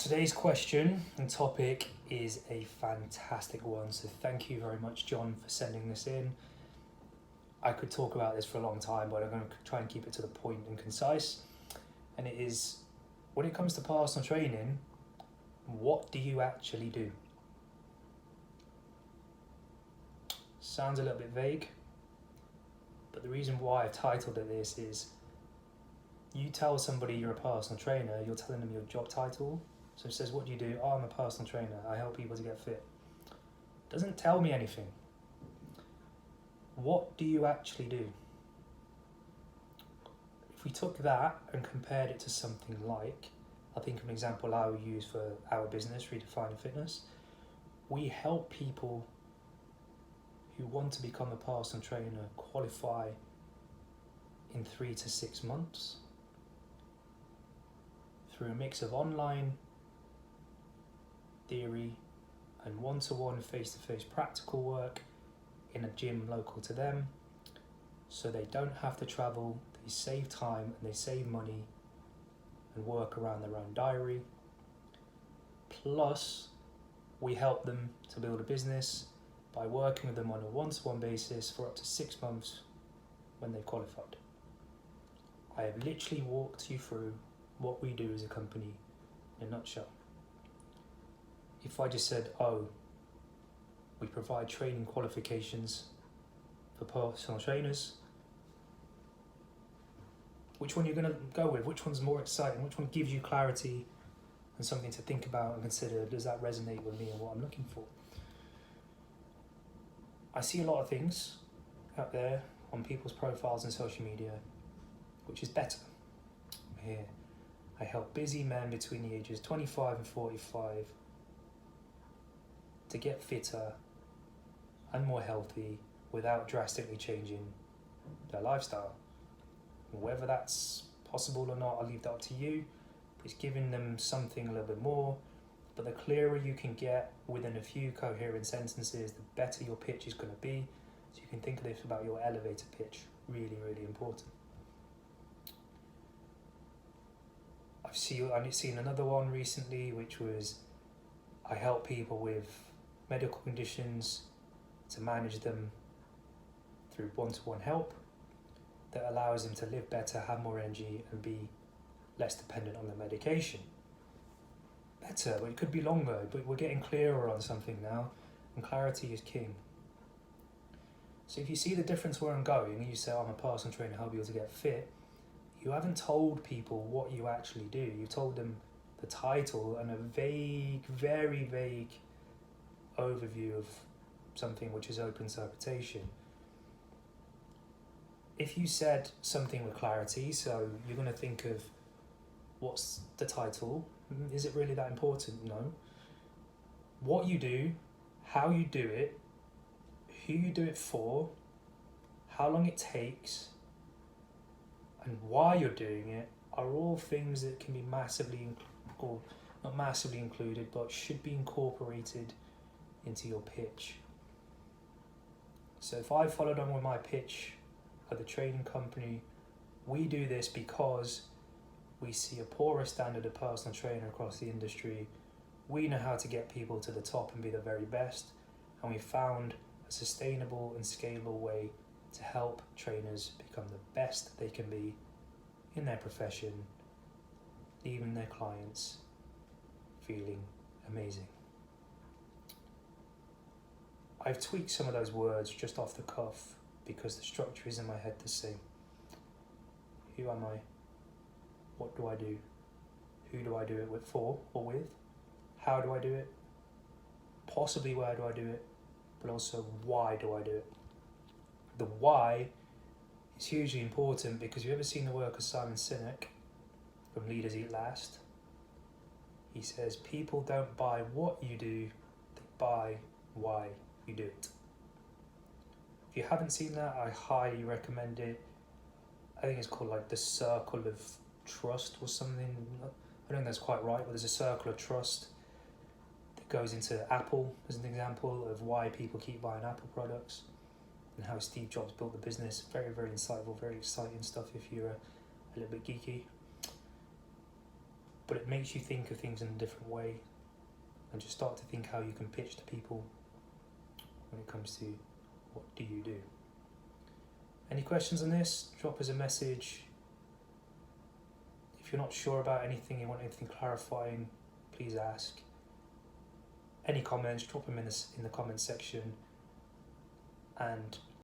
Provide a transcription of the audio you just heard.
Today's question and topic is a fantastic one, so thank you very much, John, for sending this in. I could talk about this for a long time, but I'm going to try and keep it to the point and concise. And it is, when it comes to personal training, what do you actually do? Sounds a little bit vague, but the reason why I've titled it this is, you tell somebody you're a personal trainer, you're telling them your job title. So it says, what do you do? Oh, I'm a personal trainer. I help people to get fit. Doesn't tell me anything. What do you actually do? If we took that and compared it to something like, I think an example I would use for our business, Redefining Fitness, we help people who want to become a personal trainer qualify in 3 to 6 months through a mix of online theory and one-to-one face-to-face practical work in a gym local to them, so they don't have to travel, they save time and they save money and work around their own diary. Plus, we help them to build a business by working with them on a one-to-one basis for up to 6 months when they've qualified. I have literally walked you through what we do as a company in a nutshell. If I just said, oh, we provide training qualifications for personal trainers, which one are you going to go with? Which one's more exciting? Which one gives you clarity and something to think about and consider? Does that resonate with me and what I'm looking for? I see a lot of things out there on people's profiles and social media, which is better. Here, I help busy men between the ages 25 and 45 to get fitter and more healthy without drastically changing their lifestyle. Whether that's possible or not, I'll leave that up to you. It's giving them something a little bit more, but the clearer you can get within a few coherent sentences, the better your pitch is going to be. So you can think of this about your elevator pitch. Really, really important. I've seen another one recently, which was, I help people with medical conditions to manage them through one-to-one help that allows them to live better, have more energy and be less dependent on the medication. Better, but it could be longer, but we're getting clearer on something now, and clarity is king. So if you see the difference where I'm going and you say, I'm a personal trainer, help you to get fit, you haven't told people what you actually do. You told them the title and a vague, very vague overview of something which is open to interpretation. If you said something with clarity, so you're going to think of what's the title, is it really that important? No. What you do, how you do it, who you do it for, how long it takes, and why you're doing it are all things that can be massively, or not massively included, but should be incorporated into your pitch. So if I followed on with my pitch at the training company, we do this because we see a poorer standard of personal trainer across the industry. We know how to get people to the top and be the very best, and we found a sustainable and scalable way to help trainers become the best they can be in their profession, leaving their clients feeling amazing. I've tweaked some of those words just off the cuff because the structure is in my head the same. Who am I? What do I do? Who do I do it with, for or with? How do I do it? Possibly where do I do it? But also why do I do it? The why is hugely important because you ever seen the work of Simon Sinek from Leaders Eat Last? He says people don't buy what you do, they buy why you do it. If you haven't seen that, I highly recommend it. I think it's called like the Circle of Trust or something. I don't think that's quite right, but there's a circle of trust that goes into Apple as an example of why people keep buying Apple products and how Steve Jobs built the business. Very, very insightful, very exciting stuff if you're a little bit geeky. but it makes you think of things in a different way and just start to think how you can pitch to people when it comes to what do you do. Any questions on this? Drop us a message. If you're not sure about anything, you want anything clarifying, please ask. Any comments, drop them in the comments section. And